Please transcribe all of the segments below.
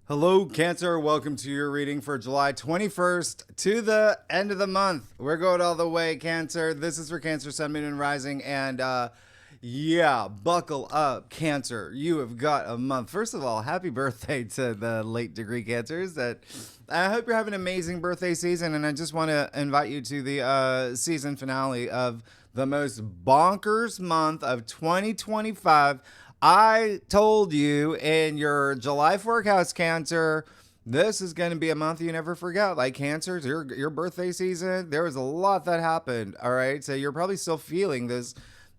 Hello, Cancer. Welcome to your reading for July 21st to the end of the month. We're going all the way, Cancer. This is for Cancer, Sun, Moon, and Rising. And yeah, buckle up, Cancer. You have got a month. First of all, happy birthday to the late degree Cancers. I hope you're having an amazing birthday season. And I just want to invite you to the season finale of the most bonkers month of 2025. I told you in your July forecast, Cancer, this is going to be a month you never forget. Like Cancer, your birthday season, there was a lot that happened. All right. So you're probably still feeling this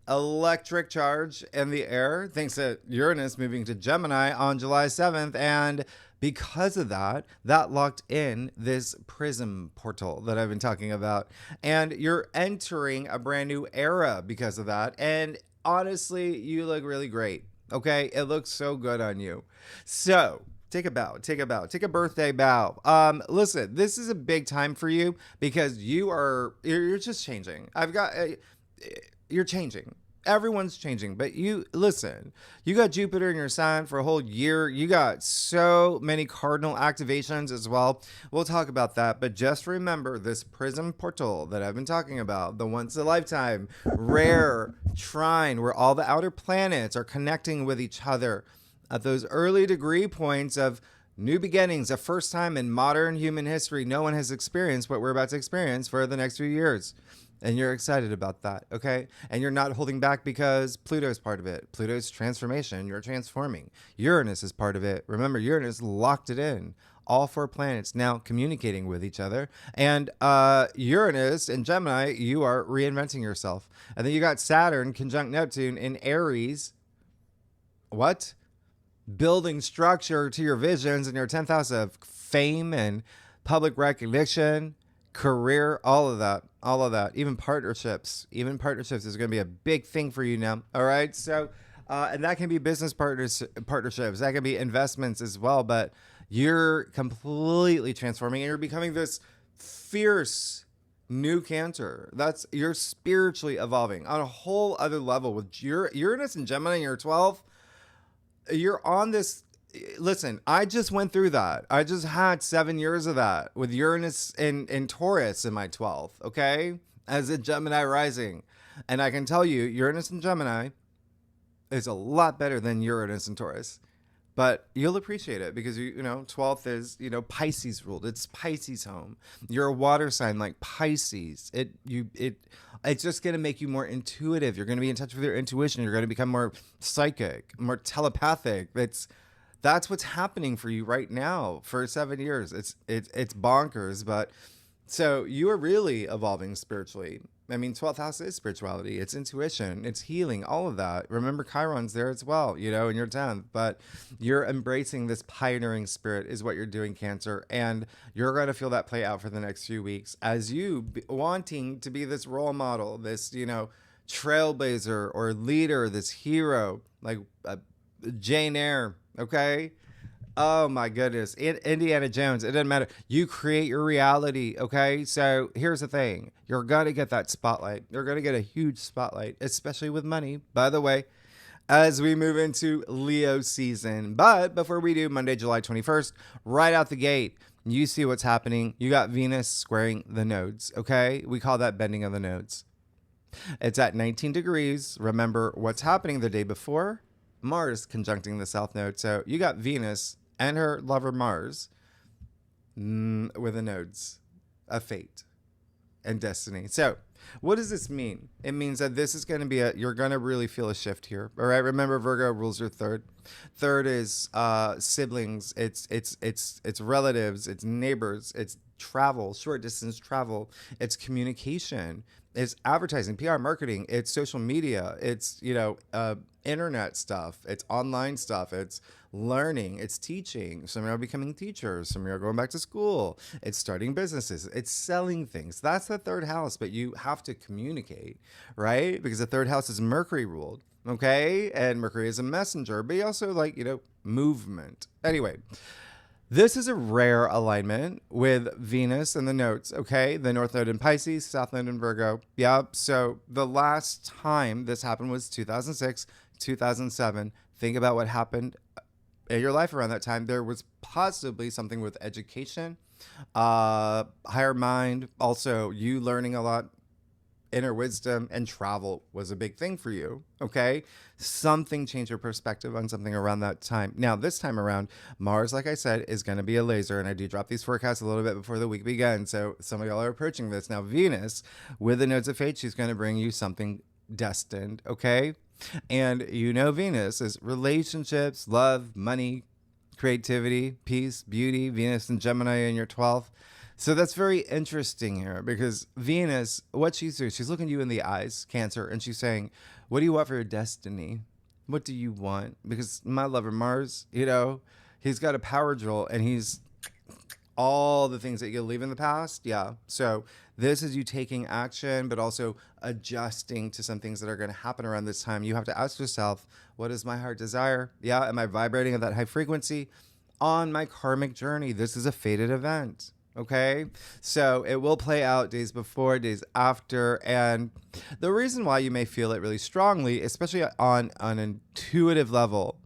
electric charge in the air, thanks to Uranus moving to Gemini on July 7th. And because of that, that locked in this prism portal that I've been talking about. And you're entering a brand new era because of that. And honestly, you look really great. Okay, it looks so good on you. So take a bow, take a birthday bow. Listen, this is a big time for you because you're just changing. You're changing. Everyone's changing, but you listen, you got Jupiter in your sign for a whole year. You got so many cardinal activations as well. We'll talk about that, but just remember this prism portal that I've been talking about, the once in a lifetime rare trine where all the outer planets are connecting with each other at those early degree points of new beginnings, a first time in modern human history. No one has experienced what we're about to experience for the next few years. And you're excited about that, okay? And you're not holding back because Pluto's part of it. Pluto's transformation. You're transforming. Uranus is part of it. Remember, Uranus locked it in. All four planets now communicating with each other. And Uranus and Gemini, you are reinventing yourself. And then you got Saturn conjunct Neptune in Aries. What? Building structure to your visions in your 10th house of fame and public recognition, career, all of that, even partnerships is going to be a big thing for you now. All right. So, and that can be business partnerships. That can be investments as well, but you're completely transforming and you're becoming this fierce new Cancer. You're spiritually evolving on a whole other level with your Uranus and Gemini in your 12th. You're on this. Listen, I just went through that. I just had 7 years of that with Uranus in Taurus in my 12th, okay? As a Gemini rising. And I can tell you, Uranus in Gemini is a lot better than Uranus in Taurus. But you'll appreciate it because, you know, 12th is, Pisces ruled. It's Pisces home. You're a water sign like Pisces. It's just going to make you more intuitive. You're going to be in touch with your intuition. You're going to become more psychic, more telepathic. That's what's happening for you right now for 7 years. It's bonkers, but so you are really evolving spiritually. I mean, 12th house is spirituality. It's intuition. It's healing, all of that. Remember, Chiron's there as well, in your 10th. But you're embracing this pioneering spirit is what you're doing, Cancer. And you're going to feel that play out for the next few weeks as you wanting to be this role model, this, trailblazer or leader, this hero, like Jane Eyre. Okay. Oh my goodness. Indiana Jones. It doesn't matter. You create your reality. Okay. So here's the thing. You're going to get that spotlight. You're going to get a huge spotlight, especially with money, by the way, as we move into Leo season. But before we do, Monday, July 21st, right out the gate, you see what's happening. You got Venus squaring the nodes. Okay. We call that bending of the nodes. It's at 19 degrees. Remember what's happening the day before? Mars conjuncting the south node. So you got Venus and her lover Mars with the nodes of fate and destiny. So what does this mean? It means that this is going to be you're going to really feel a shift here. All right. Remember, Virgo rules your third. Third is siblings. It's relatives. It's neighbors. It's travel, short distance travel. It's communication. It's advertising, PR, marketing. It's social media. It's, internet stuff. It's online stuff. It's learning. It's teaching. Some are becoming teachers. Some are going back to school. It's starting businesses. It's selling things. That's the third house, but you have to communicate, right? Because the third house is Mercury ruled. Okay. And Mercury is a messenger, but he also movement. Anyway, this is a rare alignment with Venus and the nodes, okay? The North Node in Pisces, South Node in Virgo. Yep. So the last time this happened was 2006, 2007. Think about what happened in your life around that time, there was possibly something with education, higher mind, also you learning a lot, inner wisdom, and travel was a big thing for you. Okay. Something changed your perspective on something around that time. Now, this time around, Mars, like I said, is going to be a laser. And I do drop these forecasts a little bit before the week begins. So some of y'all are approaching this. Now, Venus, with the nodes of fate, she's going to bring you something destined. Okay. And you know, Venus is relationships, love, money, creativity, peace, beauty. Venus and Gemini in your 12th. So that's very interesting here because Venus, what she's doing, she's looking you in the eyes, Cancer, and she's saying, what do you want for your destiny? What do you want? Because my lover Mars, you know, he's got a power drill and he's all the things that you leave in the past. Yeah. So this is you taking action, but also adjusting to some things that are going to happen around this time. You have to ask yourself, what is my heart desire? Yeah. Am I vibrating at that high frequency on my karmic journey? This is a fated event. Okay, so it will play out days before, days after. And the reason why you may feel it really strongly, especially on an intuitive level,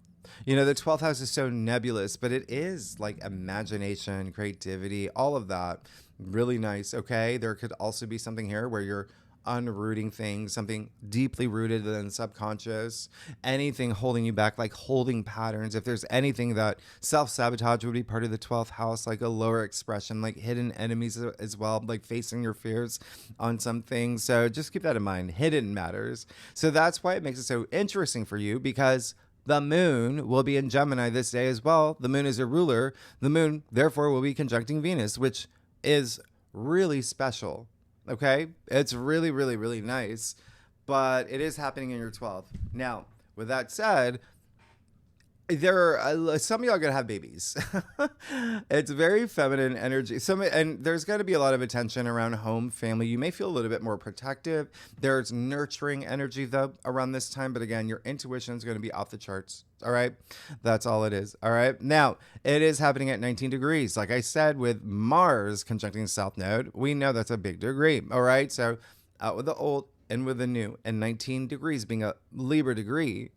you know, the 12th house is so nebulous, but it is like imagination, creativity, all of that. Really nice. Okay, there could also be something here where you're unrooting things, something deeply rooted in the subconscious, anything holding you back, like holding patterns. If there's anything that self-sabotage would be part of the 12th house, like a lower expression, like hidden enemies as well, like facing your fears on some things. So just keep that in mind. Hidden matters. So that's why it makes it so interesting for you, because the moon will be in Gemini this day as well. The moon is a ruler. The moon, therefore, will be conjuncting Venus, which is really special. Okay, it's really, really, really nice, but it is happening in your 12th. Now, with that said, there are some of y'all gonna have babies. It's very feminine energy. And there's gonna be a lot of attention around home, family. You may feel a little bit more protective. There's nurturing energy though around this time, but again, your intuition is gonna be off the charts. All right, that's all it is. All right, now it is happening at 19 degrees. Like I said, with Mars conjuncting the South Node, we know that's a big degree. All right, so out with the old and with the new, and 19 degrees being a Libra degree.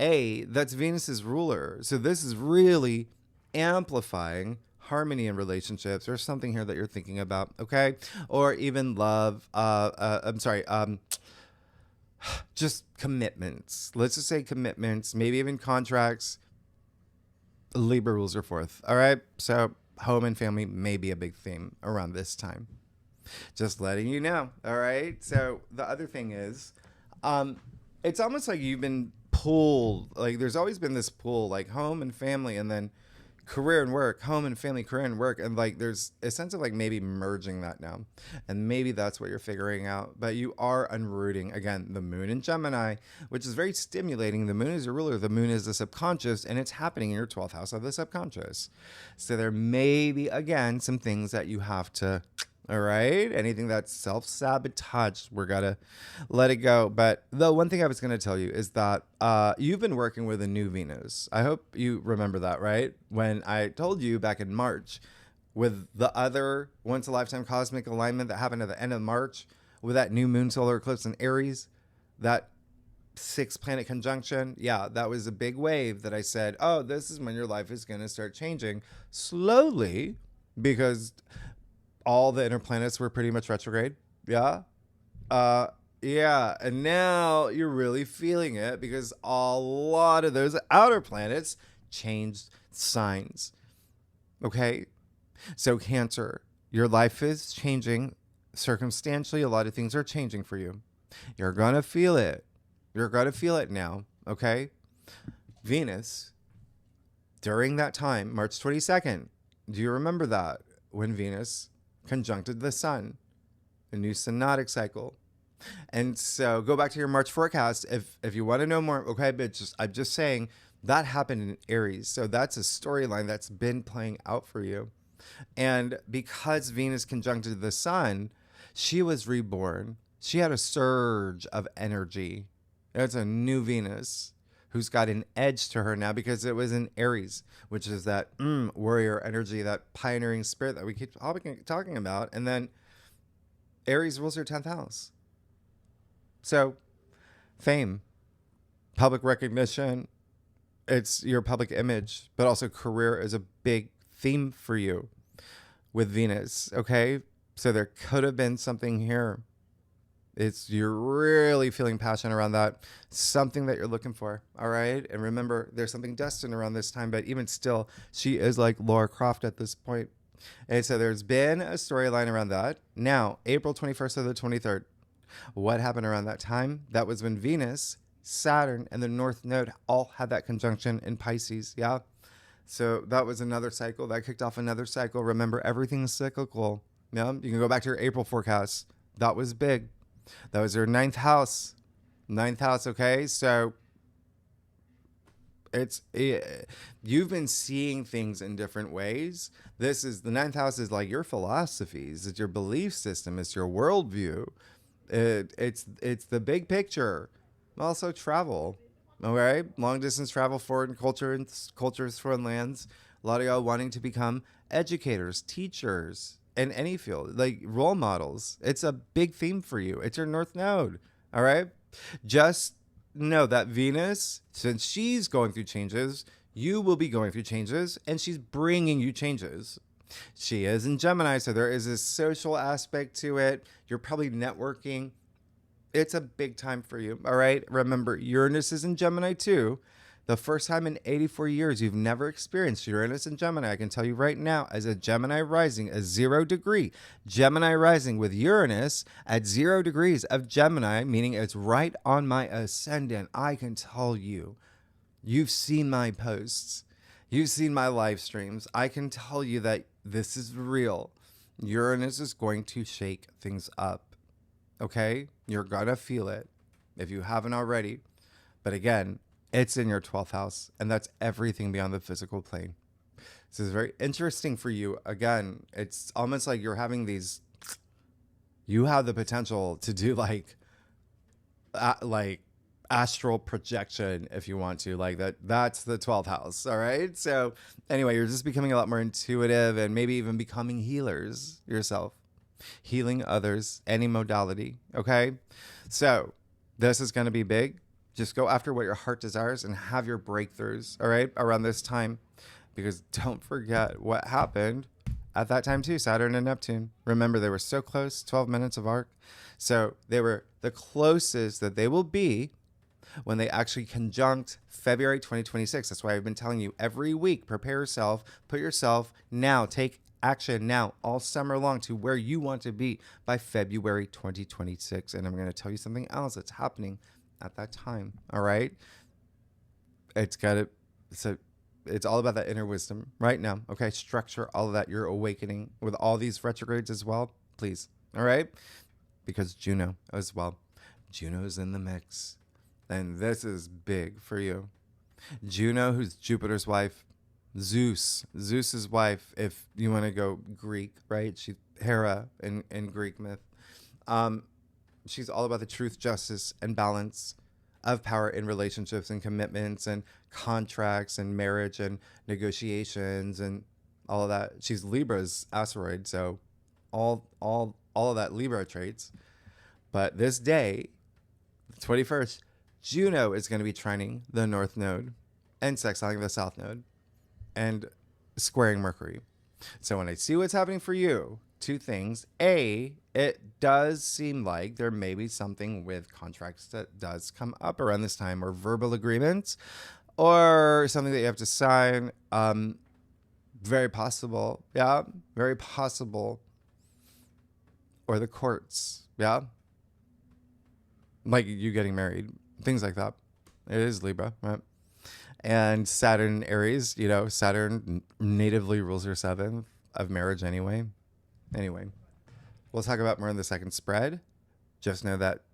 That's Venus's ruler. So this is really amplifying harmony in relationships or something here that you're thinking about, okay? Or even love, just commitments. Let's just say commitments, maybe even contracts. Libra rules your 4th, all right? So home and family may be a big theme around this time. Just letting you know, all right? So the other thing is, it's almost like you've been pulled, like there's always been this pull, like home and family, and then career and work, home and family, career and work, and like there's a sense of like maybe merging that now, and maybe that's what you're figuring out. But you are unrooting again the moon in Gemini, which is very stimulating. The moon is your ruler. The moon is the subconscious, and it's happening in your 12th house of the subconscious. So there may be again some things that you have to, all right, anything that's self-sabotage, we're gonna let it go. But the one thing I was gonna tell you is that you've been working with a new Venus. I hope you remember that, right? When I told you back in March with the other once-a-lifetime cosmic alignment that happened at the end of March with that new moon solar eclipse in Aries, that 6-planet conjunction. Yeah, that was a big wave that I said, oh, this is when your life is gonna start changing slowly, because all the inner planets were pretty much retrograde. Yeah. Yeah. And now you're really feeling it because a lot of those outer planets changed signs. Okay. So Cancer, your life is changing circumstantially. A lot of things are changing for you. You're going to feel it. You're going to feel it now. Okay. Venus, during that time, March 22nd, do you remember that? When Venus conjuncted the sun, a new synodic cycle. And so go back to your March forecast if you want to know more. Okay, but I'm just saying that happened in Aries. So that's a storyline that's been playing out for you. And because Venus conjuncted the sun, she was reborn. She had a surge of energy. It's a new Venus who's got an edge to her now because it was in Aries, which is that warrior energy, that pioneering spirit that we keep talking about. And then Aries rules your 10th house. So fame, public recognition, it's your public image, but also career is a big theme for you with Venus. Okay. So there could have been something here. You're really feeling passion around that, something that you're looking for. All right. And remember, there's something destined around this time, but even still, she is like Laura Croft at this point. And so there's been a storyline around that. Now, April 21st to the 23rd, what happened around that time? That was when Venus, Saturn, and the North Node all had that conjunction in Pisces. Yeah. So that was another cycle that kicked off another cycle. Remember, everything's cyclical. Yeah. You can go back to your April forecast. That was big. That was your ninth house. Ninth house, okay? So you've been seeing things in different ways. The ninth house is like your philosophies. It's your belief system. It's your worldview. It's the big picture. Also travel, all right? Long distance travel, foreign cultures, foreign lands. A lot of y'all wanting to become educators, teachers, in any field, like role models. It's a big theme for you. It's your North Node. All right. Just know that Venus, since she's going through changes, you will be going through changes, and she's bringing you changes. She is in Gemini, so there is a social aspect to it. You're probably networking. It's a big time for you. All right. Remember, Uranus is in Gemini too. The first time in 84 years you've never experienced Uranus and Gemini. I can tell you right now, as a Gemini rising, a 0 degree Gemini rising with Uranus at 0 degrees of Gemini, meaning it's right on my ascendant. I can tell you, you've seen my posts. You've seen my live streams. I can tell you that this is real. Uranus is going to shake things up. Okay? You're going to feel it if you haven't already. But again, it's in your 12th house, and that's everything beyond the physical plane. This is very interesting for you. Again, it's almost like you have the potential to do like astral projection if you want to, like that's the 12th house. All right. So anyway, you're just becoming a lot more intuitive and maybe even becoming healers yourself, healing others, any modality. Okay. So this is going to be big. Just go after what your heart desires and have your breakthroughs, all right, around this time. Because don't forget what happened at that time too, Saturn and Neptune. Remember, they were so close, 12 minutes of arc. So they were the closest that they will be when they actually conjunct February 2026. That's why I've been telling you every week, prepare yourself, put yourself now, take action now, all summer long to where you want to be by February 2026. And I'm going to tell you something else that's happening at that time. All right. It's all about that inner wisdom right now. Okay. Structure all of that. You're awakening with all these retrogrades as well, please. All right. Because Juno as well. Juno's in the mix. And this is big for you. Juno, who's Jupiter's wife, Zeus's wife, if you want to go Greek, right? She's Hera in Greek myth. She's all about the truth, justice, and balance of power in relationships and commitments and contracts and marriage and negotiations and all of that. She's Libra's asteroid, so all of that Libra traits. But this day, the 21st, Juno is going to be trining the North Node and sextiling the South Node and squaring Mercury. So when I see what's happening for you, two things. A, it does seem like there may be something with contracts that does come up around this time, or verbal agreements, or something that you have to sign. Very possible. Yeah, very possible. Or the courts. Yeah. Like you getting married. Things like that. It is Libra, right? And Saturn, Aries, Saturn natively rules your seventh of marriage anyway. Anyway, we'll talk about more in the second spread. Just know that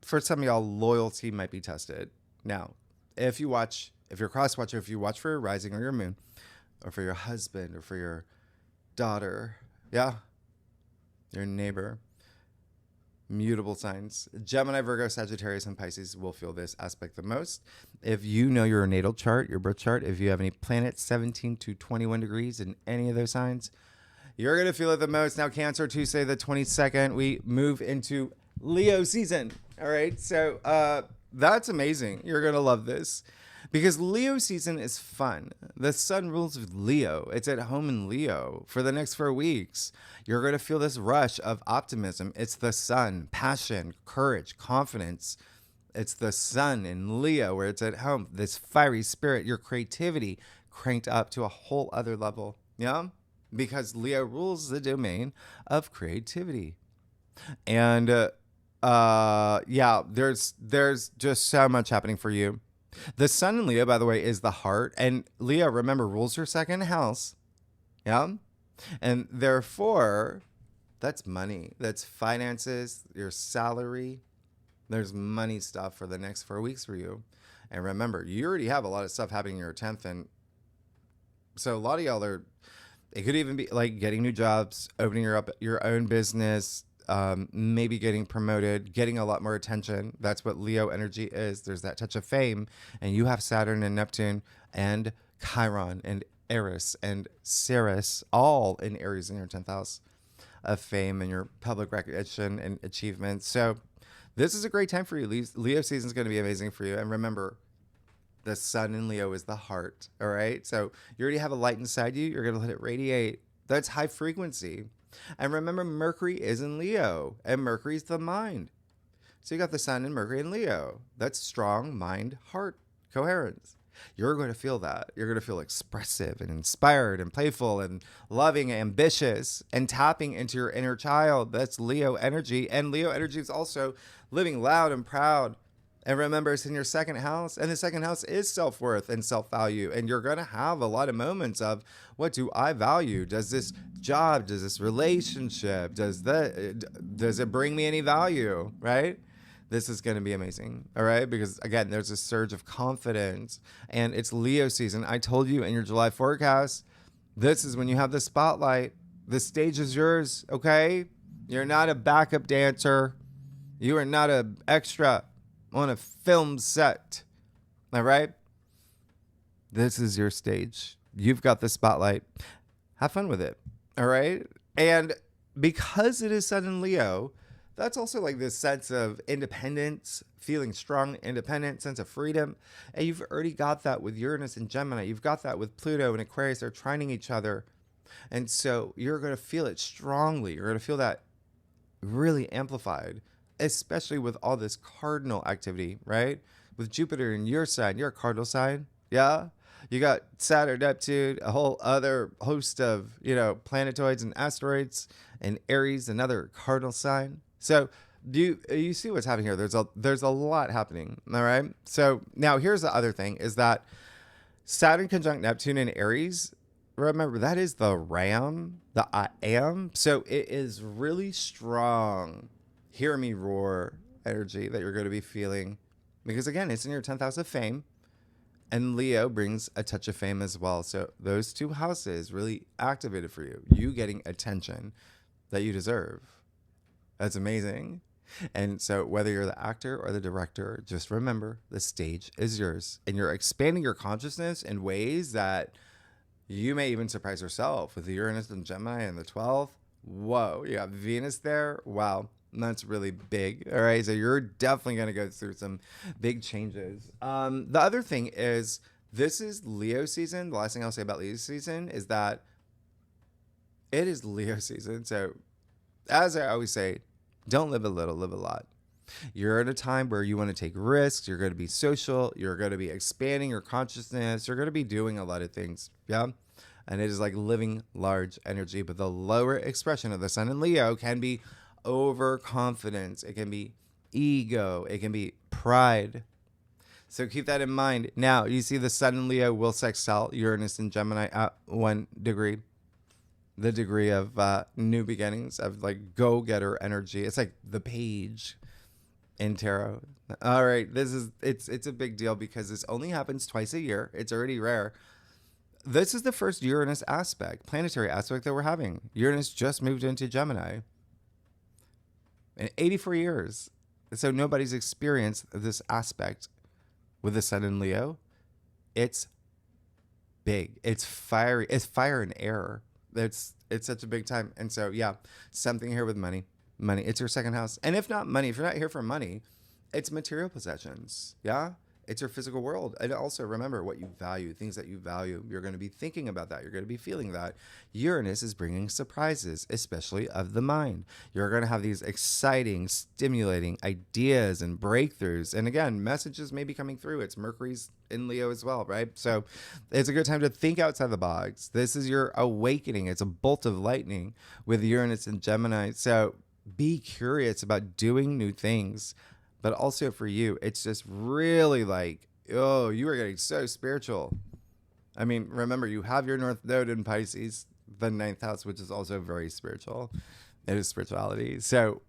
for some of y'all, loyalty might be tested. Now, if you're a cross watcher, if you watch for your rising or your moon, or for your husband or for your daughter, yeah, your neighbor, mutable signs, Gemini, Virgo, Sagittarius, and Pisces will feel this aspect the most. If you know your natal chart, your birth chart, if you have any planets 17 to 21 degrees in any of those signs, you're going to feel it the most. Now, Cancer, Tuesday, the 22nd, we move into Leo season. All right. So that's amazing. You're going to love this. Because Leo season is fun. The sun rules with Leo. It's at home in Leo for the next 4 weeks. You're going to feel this rush of optimism. It's the sun, passion, courage, confidence. It's the sun in Leo where it's at home. This fiery spirit, your creativity cranked up to a whole other level. Yeah? Because Leo rules the domain of creativity. And yeah, there's just so much happening for you. The sun in Leo, by the way, is the heart. And Leo, remember, rules your second house. Yeah? And therefore, that's money. That's finances, your salary. There's money stuff for the next 4 weeks for you. And remember, you already have a lot of stuff happening in your 10th. And so a lot of y'all are, it could even be like getting new jobs, opening your own business, maybe getting promoted, getting a lot more attention. That's what Leo energy is. There's that touch of fame. And you have Saturn and Neptune and Chiron and Eris and Ceres all in Aries in your 10th house of fame and your public recognition and achievements. So this is a great time for you. Leo season is going to be amazing for you. And remember, the sun in Leo is the heart. All right. So you already have a light inside you. You're going to let it radiate. That's high frequency. And remember, Mercury is in Leo, and Mercury's the mind. So you got the sun and Mercury in Leo. That's strong mind, heart, coherence. You're going to feel that. You're going to feel expressive and inspired and playful and loving and ambitious and tapping into your inner child. That's Leo energy. And Leo energy is also living loud and proud. And remember, it's in your second house. And the second house is self-worth and self-value. And you're going to have a lot of moments of, what do I value? Does this job, does this relationship, does it bring me any value, right? This is going to be amazing, all right? Because, again, there's a surge of confidence. And it's Leo season. I told you in your July forecast, this is when you have the spotlight. The stage is yours, okay? You're not a backup dancer. You are not an extra on a film set. All right? This is your stage. You've got the spotlight. Have fun with it. All right? And because it is Sun in Leo, that's also like this sense of independence, feeling strong, independent, sense of freedom. And you've already got that with Uranus and Gemini. You've got that with Pluto and Aquarius. They're trining each other. And so you're going to feel it strongly. You're going to feel that really amplified, especially with all this cardinal activity, right? With Jupiter in your sign, you're a cardinal sign. Yeah. You got Saturn, Neptune, a whole other host of, planetoids and asteroids, and Aries, another cardinal sign. So you see what's happening here. There's a lot happening. All right. So now here's the other thing is that Saturn conjunct Neptune in Aries. Remember, that is the Ram, the I am. So it is really strong. Hear me roar energy that you're going to be feeling. Because again, it's in your 10th house of fame. And Leo brings a touch of fame as well. So those two houses really activated for you. You getting attention that you deserve. That's amazing. And so whether you're the actor or the director, just remember the stage is yours. And you're expanding your consciousness in ways that you may even surprise yourself with the Uranus and Gemini and the 12th. Whoa, you got Venus there. Wow. That's really big. All right. So you're definitely going to go through some big changes. The other thing is this is Leo season. The last thing I'll say about Leo season is that it is Leo season. So as I always say, don't live a little, live a lot. You're at a time where you want to take risks. You're going to be social. You're going to be expanding your consciousness. You're going to be doing a lot of things. Yeah. And it is like living large energy. But the lower expression of the sun in Leo can be overconfidence. It can be ego. It can be pride. So keep that in mind. Now, you see the sun in Leo will sextile Uranus and Gemini at 1 degree. The degree of new beginnings, of like go-getter energy. It's like the page in tarot. All right, it's a big deal because this only happens twice a year. It's already rare. This is the first Uranus aspect, planetary aspect that we're having. Uranus just moved into Gemini in 84 years. So nobody's experienced this aspect with the sun in Leo. It's big. It's fiery. It's fire and air. It's such a big time. And so, yeah, something here with money. Money. It's your second house. And if not money, if you're not here for money, it's material possessions. Yeah. It's your physical world. And also remember what you value, things that you value. You're going to be thinking about that. You're going to be feeling that. Uranus is bringing surprises, especially of the mind. You're going to have these exciting, stimulating ideas and breakthroughs. And again, messages may be coming through. It's Mercury's in Leo as well, right? So it's a good time to think outside the box. This is your awakening. It's a bolt of lightning with Uranus and Gemini. So be curious about doing new things. But also for you, it's just really like, oh, you are getting so spiritual. I mean, remember, you have your North Node in Pisces, the 9th house, which is also very spiritual. It is spirituality. So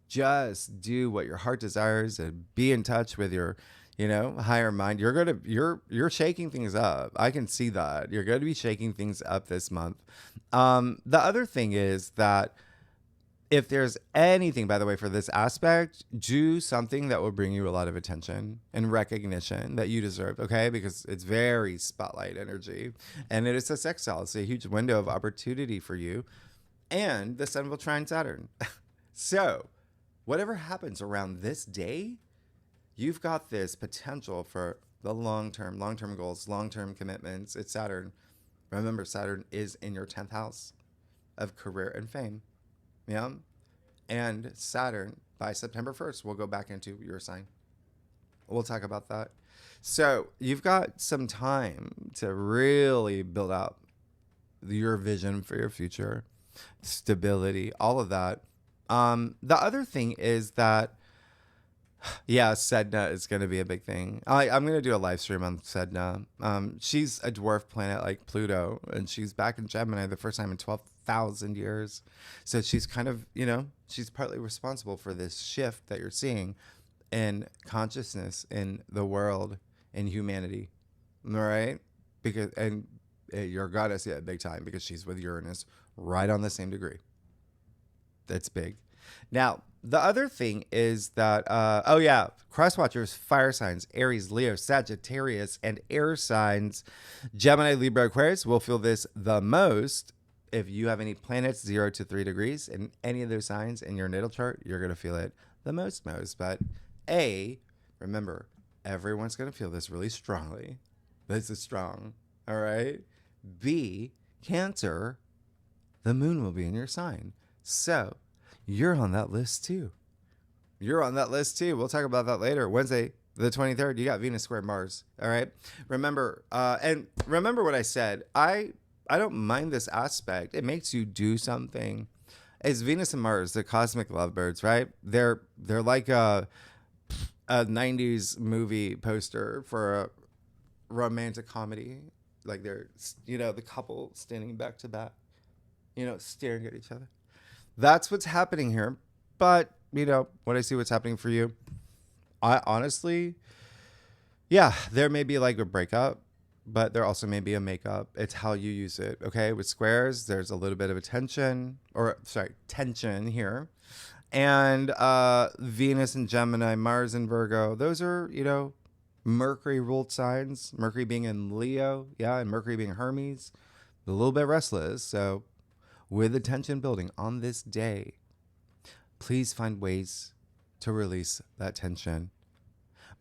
just do what your heart desires and be in touch with your, higher mind. You're shaking things up. I can see that. You're going to be shaking things up this month. The other thing is that if there's anything, by the way, for this aspect, do something that will bring you a lot of attention and recognition that you deserve, okay? Because it's very spotlight energy. And it is a sextile. It's a huge window of opportunity for you. And the sun will trine Saturn. So whatever happens around this day, you've got this potential for the long-term goals, long-term commitments. It's Saturn. Remember, Saturn is in your 10th house of career and fame. Yeah. And Saturn, by September 1st, will go back into your sign. We'll talk about that. So you've got some time to really build out your vision for your future, stability, all of that. The other thing is that, yeah, Sedna is going to be a big thing. I'm going to do a live stream on Sedna. She's a dwarf planet like Pluto, and she's back in Gemini the first time in 12,000 years. So she's kind of, she's partly responsible for this shift that you're seeing in consciousness in the world, in humanity, all right? And you're going to see it big time because she's with Uranus right on the same degree. That's big. Now, the other thing is that, cross-watchers, fire signs, Aries, Leo, Sagittarius, and air signs, Gemini, Libra, Aquarius will feel this the most. If you have any planets 0 to 3 degrees in any of those signs in your natal chart, you're going to feel it the most. But remember, everyone's going to feel this really strongly. This is strong, all right? B, Cancer, the moon will be in your sign. So you're on that list too. We'll talk about that later. Wednesday, the 23rd, you got Venus square Mars. All right. Remember what I said. I don't mind this aspect. It makes you do something. It's Venus and Mars, the cosmic lovebirds, right? They're like a 90s movie poster for a romantic comedy. Like they're, the couple standing back to back, staring at each other. That's what's happening here. But, when I see what's happening for you, I honestly, there may be like a breakup, but there also may be a makeup. It's how you use it. Okay. With squares, there's a little bit of tension here. And Venus and Gemini, Mars and Virgo, those are, Mercury ruled signs. Mercury being in Leo. Yeah. And Mercury being Hermes, a little bit restless. So with the tension building on this day, please find ways to release that tension,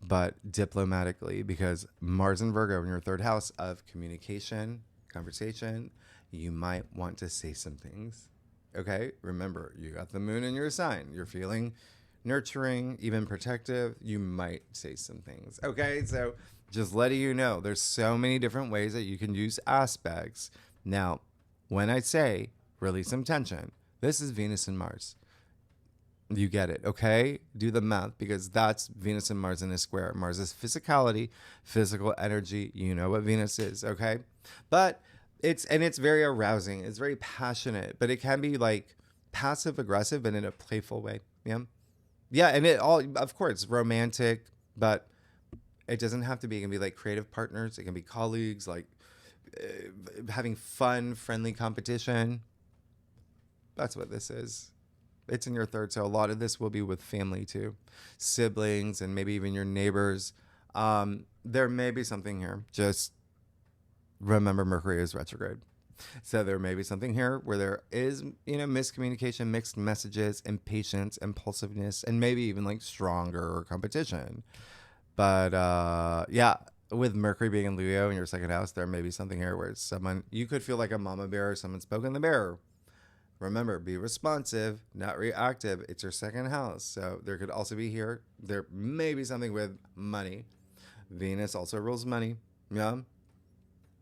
but diplomatically, because Mars and Virgo in your 3rd house of communication, conversation, you might want to say some things. Okay? Remember, you got the moon in your sign. You're feeling nurturing, even protective. You might say some things. Okay? So just letting you know, there's so many different ways that you can use aspects. Now, when I say release some tension, this is Venus and Mars. You get it, okay? Do the math, because that's Venus and Mars in a square. Mars is physicality, physical energy. You know what Venus is, okay? But it's very arousing. It's very passionate, but it can be like passive aggressive, but in a playful way. Yeah. Yeah. And of course, romantic, but it doesn't have to be. It can be like creative partners. It can be colleagues, like having fun, friendly competition. That's what this is. It's in your 3rd, so a lot of this will be with family too. Siblings and maybe even your neighbors. There may be something here. Just remember Mercury is retrograde. So there may be something here where there is, miscommunication, mixed messages, impatience, impulsiveness, and maybe even like stronger competition. But yeah, with Mercury being in Leo in your second house, there may be something here where someone, you could feel like a mama bear or someone spoke in the mirror. Remember, be responsive, not reactive. It's your second house. So there could also be here, there may be something with money. Venus also rules money. Yeah.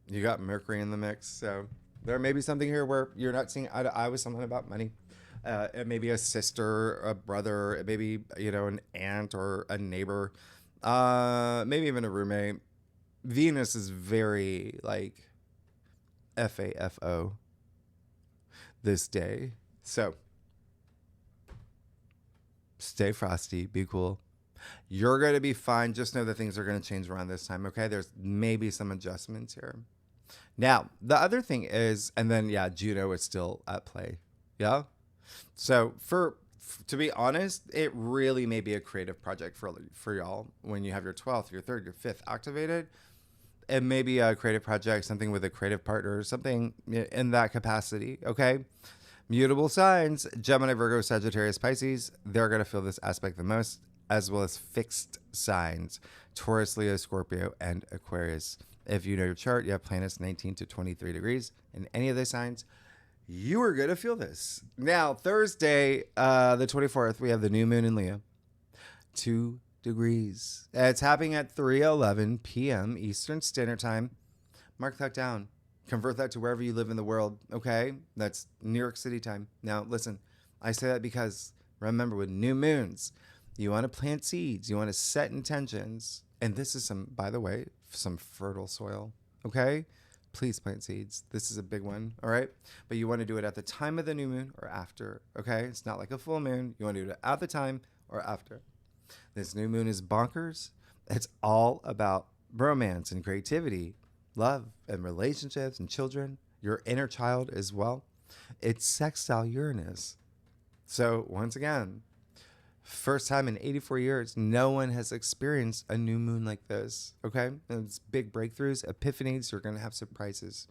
You got Mercury in the mix. So there may be something here where you're not seeing eye to eye with someone about money. It may be a sister, a brother, it may be, an aunt or a neighbor, maybe even a roommate. Venus is very like FAFO this day. So stay frosty, be cool. You're going to be fine. Just know that things are going to change around this time, okay? There's maybe some adjustments here. Now, the other thing is, and then, yeah, Juno is still at play. Yeah? So, to be honest, it really may be a creative project for y'all when you have your 12th, your 3rd, your 5th activated. It may be a creative project, something with a creative partner, something in that capacity, okay? Mutable signs, Gemini, Virgo, Sagittarius, Pisces, they're going to feel this aspect the most, as well as fixed signs, Taurus, Leo, Scorpio, and Aquarius. If you know your chart, you have planets 19 to 23 degrees in any of those signs, you are going to feel this. Now, Thursday, the 24th, we have the new moon in Leo, 2 degrees. It's happening at 3:11 p.m. Eastern Standard Time. Mark that down. Convert that to wherever you live in the world, okay? That's New York City time. Now, listen, I say that because, remember, with new moons, you want to plant seeds. You want to set intentions. And this is by the way, some fertile soil, okay? Please plant seeds. This is a big one, all right? But you want to do it at the time of the new moon or after, okay? It's not like a full moon. You want to do it at the time or after. This new moon is bonkers. It's all about romance and creativity, love and relationships and children, your inner child as well. It's sextile Uranus. So once again, first time in 84 years, no one has experienced a new moon like this, okay? And it's big breakthroughs, epiphanies, you're going to have surprises,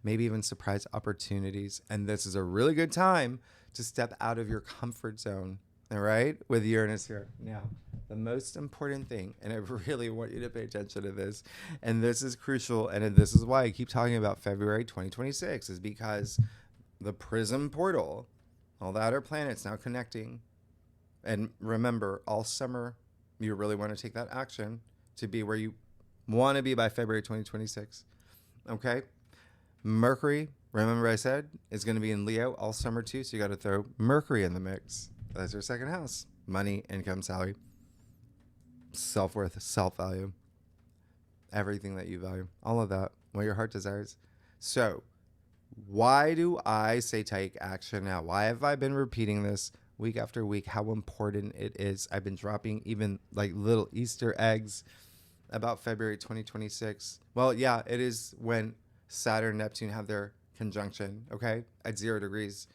maybe even surprise opportunities. And this is a really good time to step out of your comfort zone, all right, with Uranus here. Now, the most important thing, and I really want you to pay attention to this, and this is crucial, and this is why I keep talking about February 2026, is because the Prism portal, all the outer planets now connecting. And remember, all summer, you really want to take that action to be where you want to be by February 2026. Okay? Mercury, remember I said, is going to be in Leo all summer too, so you got to throw Mercury in the mix. That's your second house. Money, income, salary, self-worth, self-value, everything that you value, all of that, what your heart desires. So, why do I say take action now? Why have I been repeating this week after week, how important it is? I've been dropping even like little Easter eggs about February 2026. Well, yeah, it is when Saturn and Neptune have their conjunction, okay, at 0 degrees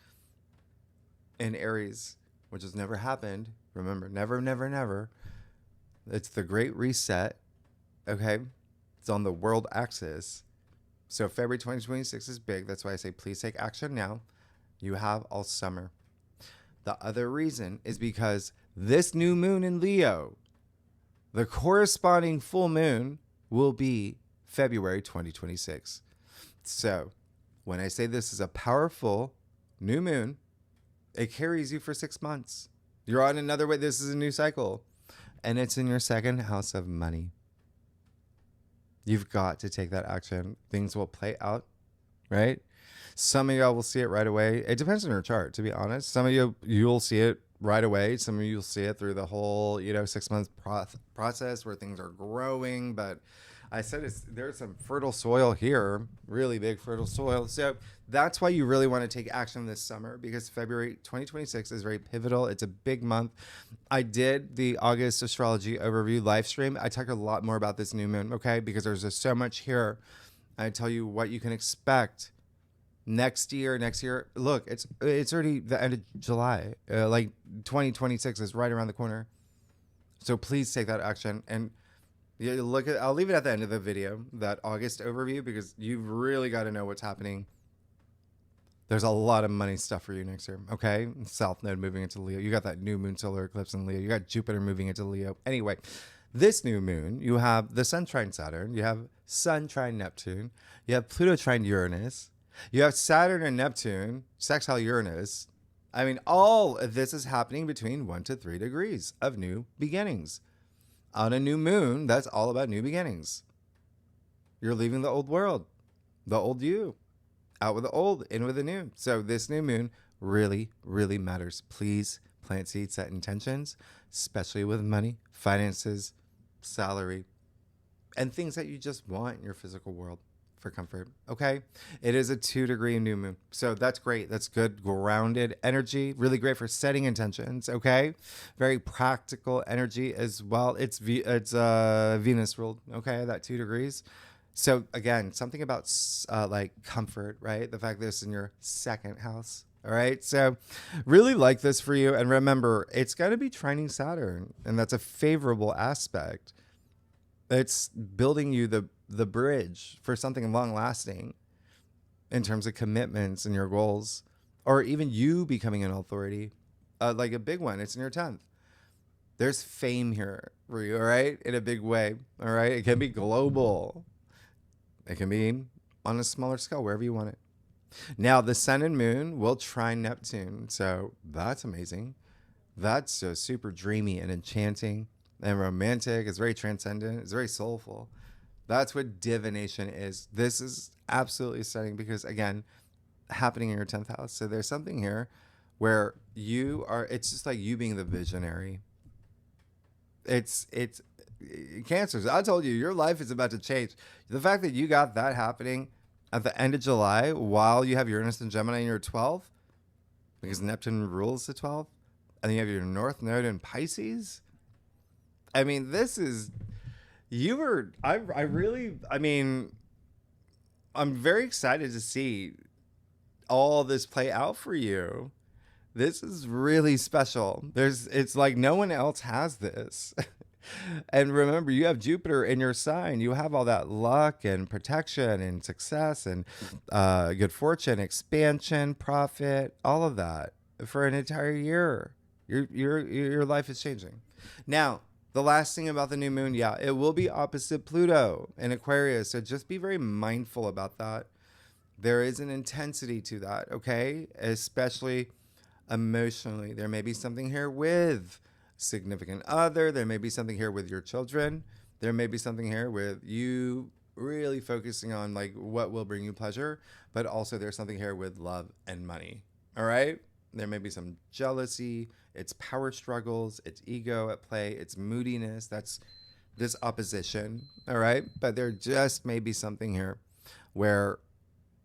in Aries, which has never happened. Remember, never, never, never. It's the Great Reset, okay? It's on the world axis. So February 2026 is big. That's why I say please take action now. You have all summer. The other reason is because this new moon in Leo, the corresponding full moon will be February 2026. So when I say this is a powerful new moon, it carries you for 6 months. You're on another way. This is a new cycle. And it's in your second house of money. You've got to take that action. Things will play out, right? Some of y'all will see it right away. It depends on your chart, to be honest. Some of you'll see it right away. Some of you'll see it through the whole, 6 month process where things are growing. But I said there's some fertile soil here, really big fertile soil. So that's why you really want to take action this summer, because February 2026 is very pivotal. It's a big month. I did the August astrology overview live stream. I talked a lot more about this new moon, okay? Because there's just so much here. I tell you what you can expect next year. Look, it's already the end of July. Like 2026 is right around the corner. So please take that action. And I'll leave it at the end of the video, that August overview, because you've really got to know what's happening. There's a lot of money stuff for you next year, okay? South Node moving into Leo. You got that new moon solar eclipse in Leo. You got Jupiter moving into Leo. Anyway, This new moon, you have the Sun trine Saturn, you have Sun trine Neptune, you have Pluto trine Uranus, you have Saturn and Neptune, sextile Uranus. I mean, all of this is happening between 1 to 3 degrees of new beginnings. On a new moon, that's all about new beginnings. You're leaving the old world, the old you, out with the old, in with the new. So this new moon really, really matters. Please plant seeds, set intentions, especially with money, finances, salary, and things that you just want in your physical world for comfort. Okay. It is a 2-degree new moon. So that's great. That's good, grounded energy. Really great for setting intentions. Okay. Very practical energy as well. It's Venus ruled. Okay. That 2 degrees. So again, something about like comfort, right? The fact that it's in your second house. All right. So really like this for you. And remember, it's going to be trining Saturn, and that's a favorable aspect. It's building you the bridge for something long lasting in terms of commitments and your goals, or even you becoming an authority, like a big one. It's in your 10th. There's fame here for you. All right. In a big way. All right. It can be global. It can be on a smaller scale, wherever you want it. Now, the sun and moon will trine Neptune. So that's amazing. That's so super dreamy and enchanting and romantic. It's very transcendent. It's very soulful. That's what divination is. This is absolutely stunning because, again, happening in your 10th house. So there's something here where you are, it's just like you being the visionary. It's Cancers. I told you, your life is about to change. The fact that you got that happening at the end of July while you have Uranus and Gemini in your 12th, because Neptune rules the 12th, and then you have your North Node in Pisces. I mean, this is, I'm very excited to see all this play out for you. This is really special. It's like no one else has this. And remember, you have Jupiter in your sign. You have all that luck and protection and success and good fortune, expansion, profit, all of that for an entire year. Your life is changing. Now, the last thing about the new moon, yeah, it will be opposite Pluto in Aquarius. So just be very mindful about that. There is an intensity to that, okay? Especially emotionally. There may be something here with significant other. There may be something here with your children. There may be something here with you really focusing on like what will bring you pleasure, but also there's something here with love and money. All right. There may be some jealousy. It's power struggles. It's ego at play. It's moodiness. That's this opposition. All right. But there just may be something here where,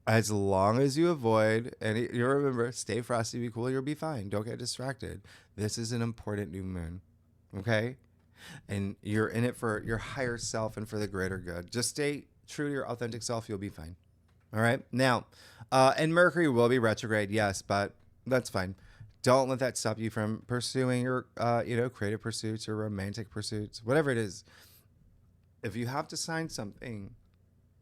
as long as you avoid, and you remember, stay frosty, be cool, you'll be fine. Don't get distracted. This is an important new moon, okay? And you're in it for your higher self and for the greater good. Just stay true to your authentic self. You'll be fine. All right? Now, and Mercury will be retrograde, yes, but that's fine. Don't let that stop you from pursuing your, creative pursuits or romantic pursuits, whatever it is. If you have to sign something,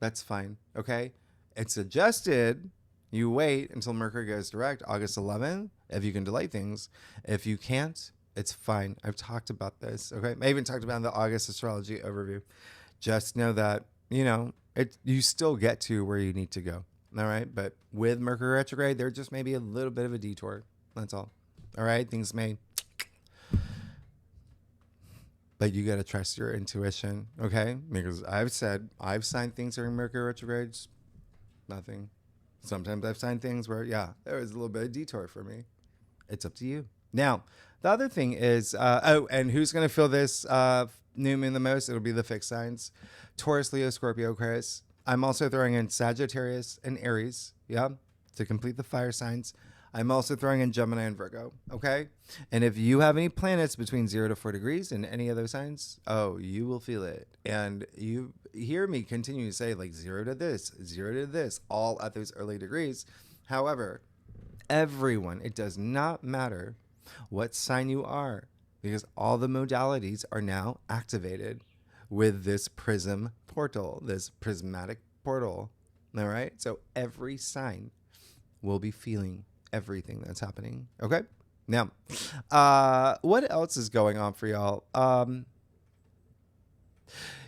that's fine, okay? It's suggested you wait until Mercury goes direct August 11th if you can delay things. If you can't, it's fine. I've talked about this. Okay. I even talked about in the August astrology overview. Just know that, you still get to where you need to go. All right. But with Mercury retrograde, there just may be a little bit of a detour. That's all. All right. Things may. But you got to trust your intuition. Okay. Because I've signed things during Mercury retrogrades. Nothing. Sometimes I've signed things where, there was a little bit of detour for me. It's up to you. Now, the other thing is, and who's going to feel this new moon the most? It'll be the fixed signs. Taurus, Leo, Scorpio, Aquarius. I'm also throwing in Sagittarius and Aries, to complete the fire signs. I'm also throwing in Gemini and Virgo, okay? And if you have any planets between 0 to 4 degrees in any of those signs, you will feel it. And you hear me continue to say like 0 to this, all at those early degrees. However, everyone, it does not matter what sign you are, because all the modalities are now activated with this prism portal, this prismatic portal, all right? So every sign will be feeling everything that's happening. Okay. Now, what else is going on for y'all?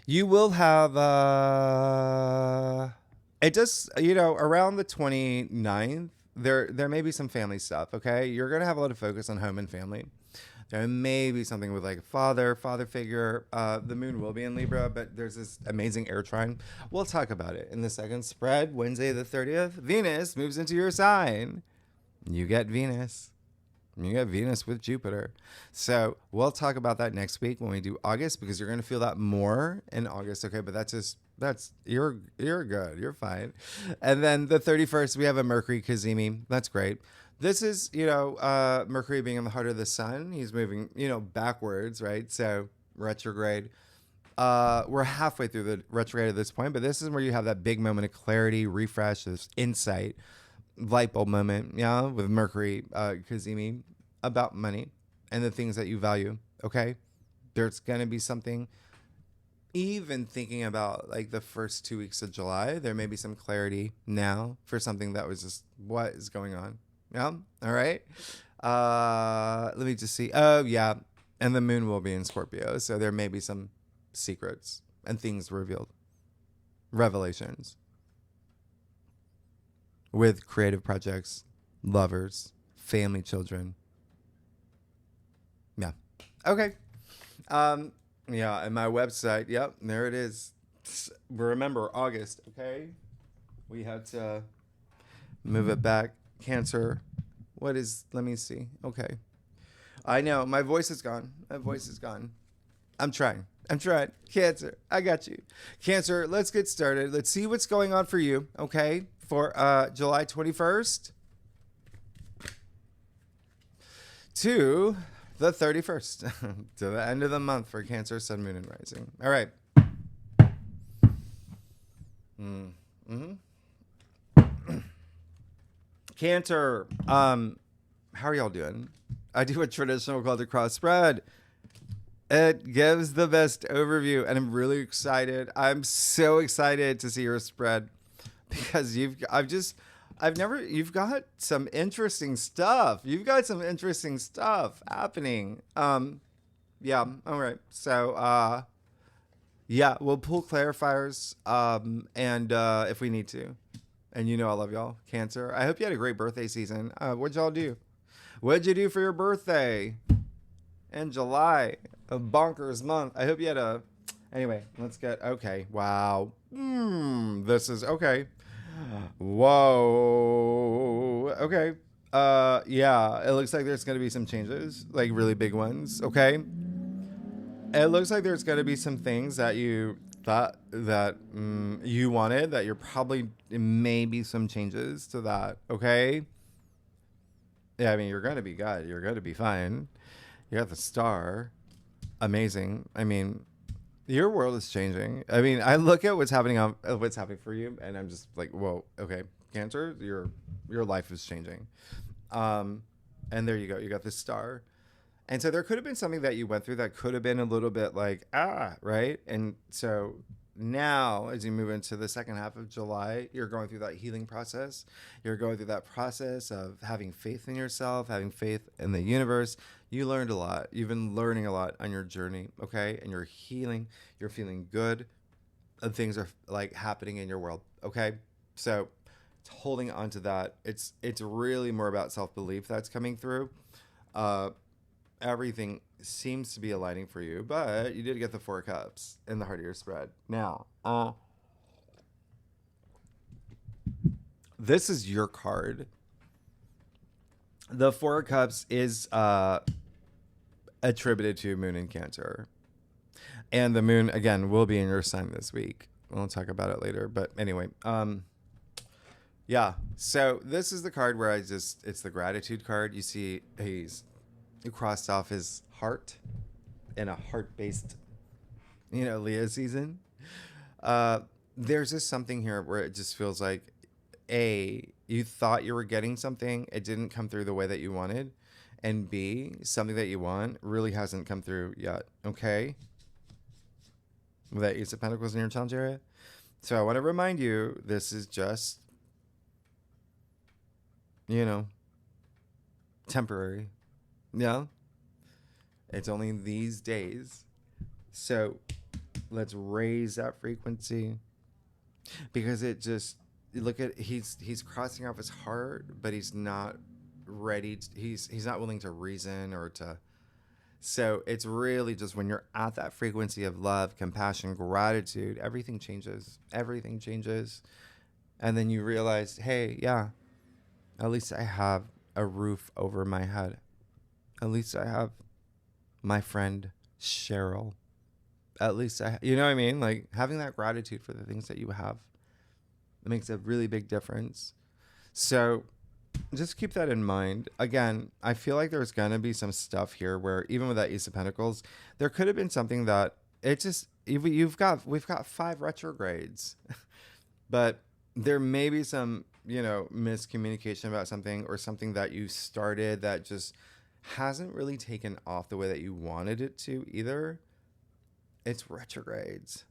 You will have, it just, around the 29th, there may be some family stuff, okay? You're going to have a lot of focus on home and family. There may be something with like a father figure. The moon will be in Libra, but there's this amazing air trine. We'll talk about it in the second spread. Wednesday the 30th, Venus moves into your sign. You get Venus. You get Venus with Jupiter. So we'll talk about that next week when we do August, because you're going to feel that more in August. Okay, but you're good. You're fine. And then the 31st, we have a Mercury Kazemi. That's great. This is, Mercury being in the heart of the sun. He's moving, backwards, right? So retrograde. We're halfway through the retrograde at this point, but this is where you have that big moment of clarity, refresh, this insight, light bulb moment, with Mercury, Kazemi, about money and the things that you value. Okay. There's going to be something, even thinking about like the first 2 weeks of July, there may be some clarity now for something that was just, what is going on? Yeah. All right. Let me just see. Oh, yeah. And the moon will be in Scorpio. So there may be some secrets and things revealed. Revelations. With creative projects, lovers, family, children. Yeah. Okay. Yeah. And my website. Yep. There it is. Remember August. Okay. We had to move it back. Cancer. Let me see. Okay. I know. My voice is gone. I'm trying. Cancer. I got you. Cancer. Let's get started. Let's see what's going on for you. Okay. For July 21st to the 31st, to the end of the month for Cancer, Sun, Moon, and Rising. All right. Cancer, how are y'all doing? I do a traditional called the cross spread. It gives the best overview, and I'm really excited. I'm so excited to see your spread, because you've got some interesting stuff. You've got some interesting stuff happening. Yeah. All right. So, yeah, we'll pull clarifiers, and if we need to. And I love y'all, Cancer. I hope you had a great birthday season. What'd y'all do? What'd you do for your birthday in July? A bonkers month. I hope you had Anyway, let's get... Okay. Wow. This is... Okay. Whoa. Okay. Yeah. It looks like there's going to be some changes. Like really big ones. Okay. It looks like there's going to be some things that you thought that you wanted, that you're probably maybe some changes to that. Okay. Yeah, I mean, you're going to be good. You're going to be fine. You got the star. Amazing. I mean, your world is changing. I mean, I look at what's happening for you, and I'm just like, whoa, okay, Cancer, your life is changing. And there you go. You got this star. And so there could have been something that you went through that could have been a little bit like, right? And so now, as you move into the second half of July, you're going through that healing process. You're going through that process of having faith in yourself, having faith in the universe. You learned a lot. You've been learning a lot on your journey, okay? And you're healing. You're feeling good. And things are like happening in your world, okay? So it's holding on to that. It's really more about self-belief that's coming through. Everything seems to be aligning for you, but you did get the 4 cups in the heart of your spread. Now, this is your card. The 4 cups is attributed to Moon in Cancer. And the moon, again, will be in your sign this week. We'll talk about it later. But anyway, yeah. So this is the card where it's the gratitude card. You see he's crossed off his heart in a heart-based, Leo season. There's just something here where it just feels like, A, you thought you were getting something. It didn't come through the way that you wanted. And B, something that you want really hasn't come through yet. Okay? With that Ace of Pentacles in your challenge area. So I want to remind you, this is just, temporary. Yeah? It's only these days. So Let's raise that frequency, because it just, look at, he's crossing off his heart, but he's not ready to, he's not willing to reason or to. So it's really just when you're at that frequency of love, compassion, gratitude, everything changes. Everything changes. And then you realize, hey, yeah, at least I have a roof over my head. At least I have my friend Cheryl. At least you know what I mean? Like, having that gratitude for the things that you have, it makes a really big difference. So just keep that in mind. Again, I feel like there's going to be some stuff here where even with that Ace of Pentacles, there could have been something we've got 5 retrogrades, but there may be some, miscommunication about something, or something that you started that just hasn't really taken off the way that you wanted it to either. It's retrogrades.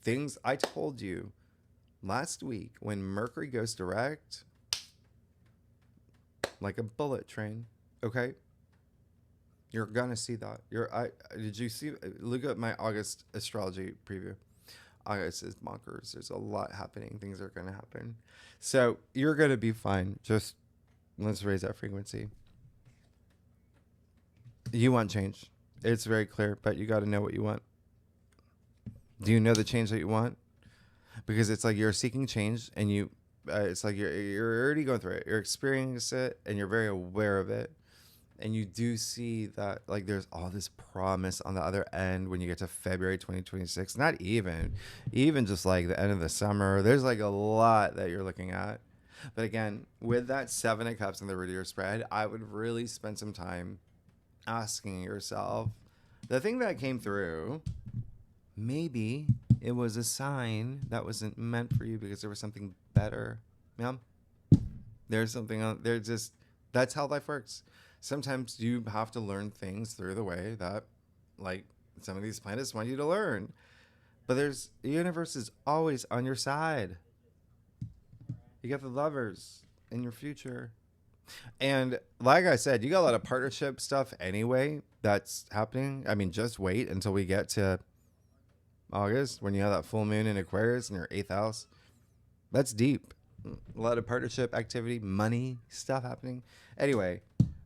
Things I told you last week, when Mercury goes direct, like a bullet train, okay? You're gonna see that. Did you see? Look at my August astrology preview. August is bonkers. There's a lot happening. Things are gonna happen. So you're gonna be fine. Just let's raise that frequency. You want change. It's very clear, but you got to know what you want. Do you know the change that you want? Because it's like you're seeking change, and it's like you're already going through it. You're experiencing it, and you're very aware of it. And you do see that, like, there's all this promise on the other end when you get to February 2026. Not even just like the end of the summer. There's like a lot that you're looking at. But again, with that 7 of Cups in the root of your spread, I would really spend some time asking yourself, the thing that came through, maybe it was a sign that wasn't meant for you because there was something better. Yeah. There's something on there. Just, that's how life works. Sometimes you have to learn things through the way that, like, some of these planets want you to learn. But the universe is always on your side. You got the Lovers in your future. And like I said, you got a lot of partnership stuff anyway that's happening. I mean, just wait until we get to August, when you have that full moon in Aquarius in your 8th house. That's deep. A lot of partnership activity, money stuff happening. Anyway,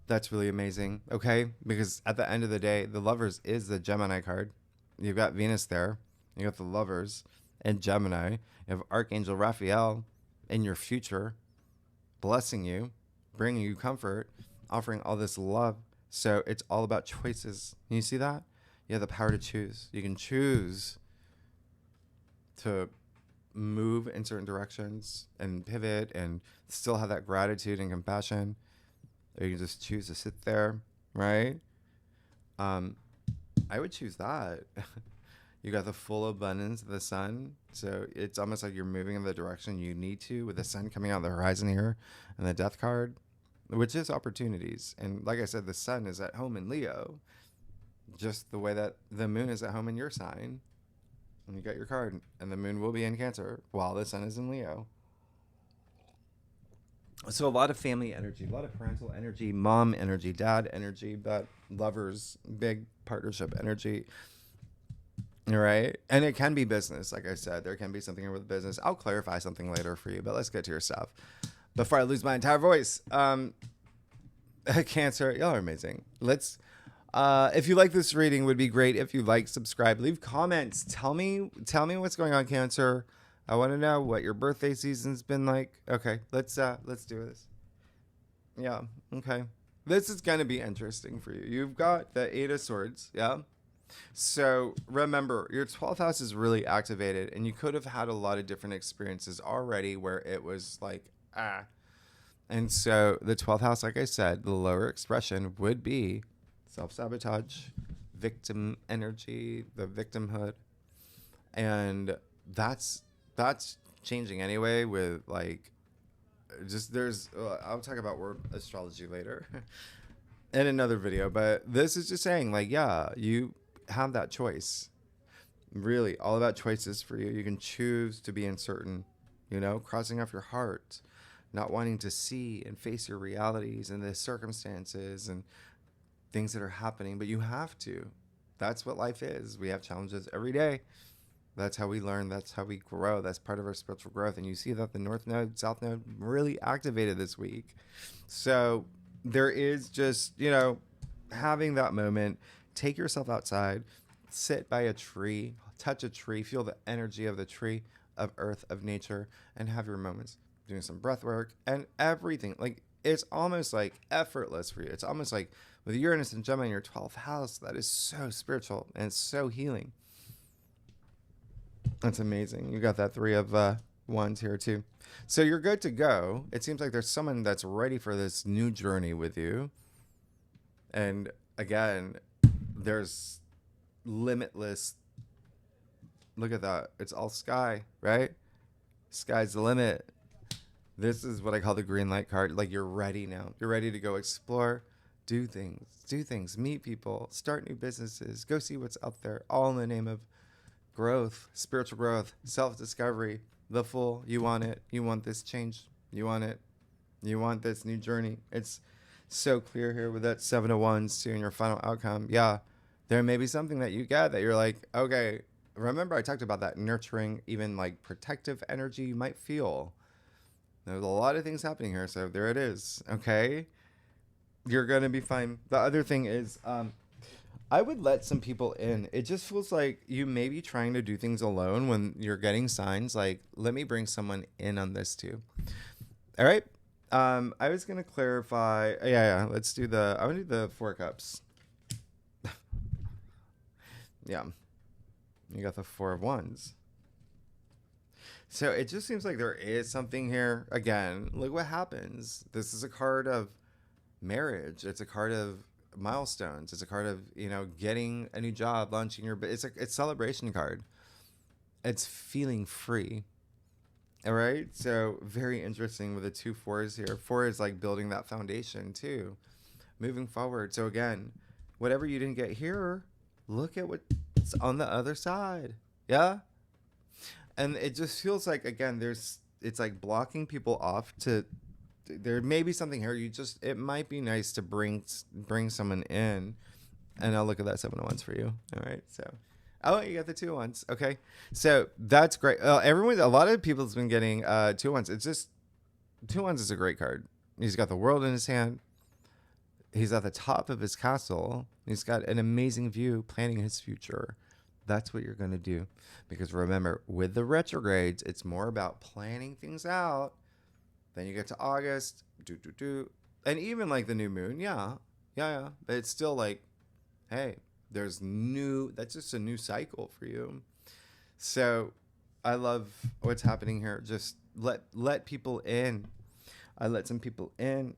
that's really amazing, okay? Because at the end of the day, the Lovers is the Gemini card. You've got Venus there. You got the Lovers and Gemini. You have Archangel Raphael in your future, blessing you, bringing you comfort, offering all this love. So it's all about choices. Can you see that? You have the power to choose. You can choose to move in certain directions and pivot and still have that gratitude and compassion. Or you can just choose to sit there, right? I would choose that. You got the full abundance of the sun. So it's almost like you're moving in the direction you need to, with the sun coming out the horizon here and the death card, which is opportunities. And like I said, the sun is at home in Leo, just the way that the moon is at home in your sign. And you got your card, and the moon will be in Cancer while the sun is in Leo. So a lot of family energy, a lot of parental energy, mom energy, dad energy, but Lovers, big partnership energy. Right? And it can be business. Like I said, there can be something here with business. I'll clarify something later for you, but let's get to your stuff before I lose my entire voice. Cancer, y'all are amazing. If you like this reading, would be great if you like, subscribe, leave comments. Tell me what's going on, Cancer. I want to know what your birthday season's been like. Okay, let's do this. Yeah, okay. This is going to be interesting for you. You've got the 8 of Swords, yeah? So remember, your 12th house is really activated, and you could have had a lot of different experiences already where it was like, And so the 12th house, like I said, the lower expression would be self-sabotage, victim energy, the victimhood. And that's changing anyway with, like, just I'll talk about word astrology later in another video, but this is just saying, like, yeah, you have that choice. Really, all about choices for you. You can choose to be uncertain, crossing off your heart, not wanting to see and face your realities and the circumstances and things that are happening, but you have to. That's what life is. We have challenges every day. That's how we learn. That's how we grow. That's part of our spiritual growth. And you see that the North Node, South Node really activated this week. So there is just, having that moment. Take yourself outside, sit by a tree, touch a tree, feel the energy of the tree, of earth, of nature, and have your moments. Doing some breath work and everything. Like, it's almost like effortless for you. It's almost like with Uranus and Gemini in your 12th house, that is so spiritual and it's so healing. That's amazing. You got that 3 of wands here too. So you're good to go. It seems like there's someone that's ready for this new journey with you. And again, there's limitless. Look at that. It's all sky, right? Sky's the limit. This is what I call the green light card. Like, you're ready now. You're ready to go explore, do things, meet people, start new businesses, go see what's out there, all in the name of growth, spiritual growth, self-discovery, the full. You want it. You want this change. You want it. You want this new journey. It's so clear here with that 7 of Wands too in your final outcome. Yeah, there may be something that you get that you're like, okay, remember I talked about that nurturing, even like protective energy you might feel. There's a lot of things happening here, so there it is. Okay, you're gonna be fine. The other thing is, I would let some people in. It just feels like you may be trying to do things alone when you're getting signs. Like, let me bring someone in on this too. All right. I was gonna clarify. Yeah. Let's do the. I want to do the 4 cups. Yeah. You got the 4 of Wands. So it just seems like there is something here. Again, look what happens. This is a card of marriage. It's a card of milestones. It's a card of, getting a new job, launching your, it's a celebration card. It's feeling free. All right. So very interesting with the 2 4s here. 4 is like building that foundation too, moving forward. So again, whatever you didn't get here, look at what's on the other side. Yeah. And it just feels like, again, it's like blocking people off to, there may be something here. It might be nice to bring someone in, and I'll look at that 7 of Wands for you. All right. So, you got the 2 of Wands. Okay. So that's great. A lot of people's been getting 2 of Wands. It's just 2 of Wands is a great card. He's got the world in his hand. He's at the top of his castle. He's got an amazing view, planning his future. That's what you're going to do. Because remember, with the retrogrades, it's more about planning things out. Then you get to August, and even like the new moon. Yeah. But it's still like, hey, that's just a new cycle for you. So I love what's happening here. Just let people in. I let some people in.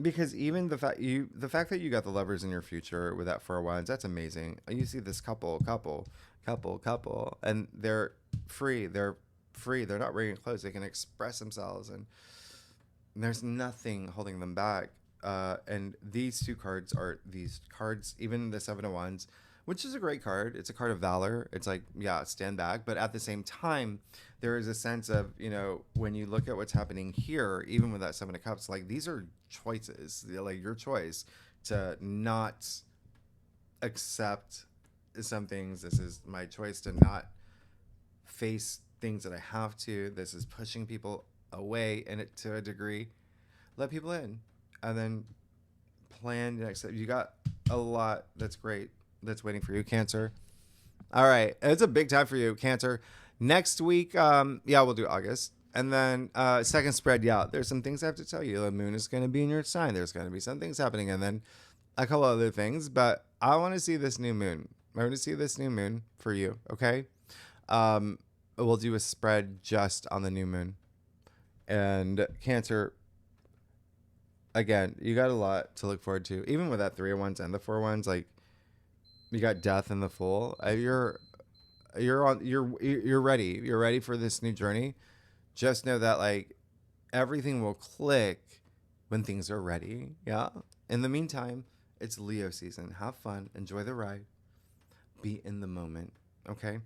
Because even the fact that you got the lovers in your future with that 4 of Wands, that's amazing. You see this couple, and they're free. They're not wearing clothes. They can express themselves, and there's nothing holding them back. And these 2 cards are these cards, even the 7 of Wands, which is a great card. It's a card of valor. It's like, yeah, stand back. But at the same time, there is a sense of, when you look at what's happening here, even with that 7 of Cups, like, these are choices. They're like your choice to not accept some things. This is my choice to not face things that I have to. This is pushing people away, and to a degree, let people in, and then plan the next step. You got a lot that's great that's waiting for you, Cancer. All right, it's a big time for you, Cancer. Next week, we'll do August, and then second spread. Yeah, there's some things I have to tell you. The moon is going to be in your sign. There's going to be some things happening, and then a couple other things. But I want to see this new moon. I want to see this new moon for you. Okay. We'll do a spread just on the new moon. And Cancer, again, you got a lot to look forward to. Even with that 3 of Wands and the 4 of Wands, like, you got Death and the Fool. You're ready. You're ready for this new journey. Just know that, like, everything will click when things are ready. Yeah. In the meantime, it's Leo season. Have fun. Enjoy the ride. Be in the moment. Okay.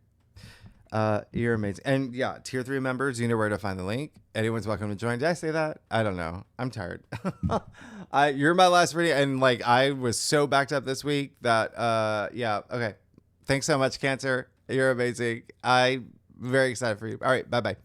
You're amazing. And yeah, tier 3 members, you know where to find the link. Anyone's welcome to join. Did I say that? I don't know. I'm tired. You're my last reading, and like, I was so backed up this week that okay. Thanks so much, Cancer. You're amazing. I'm very excited for you. All right. Bye-bye.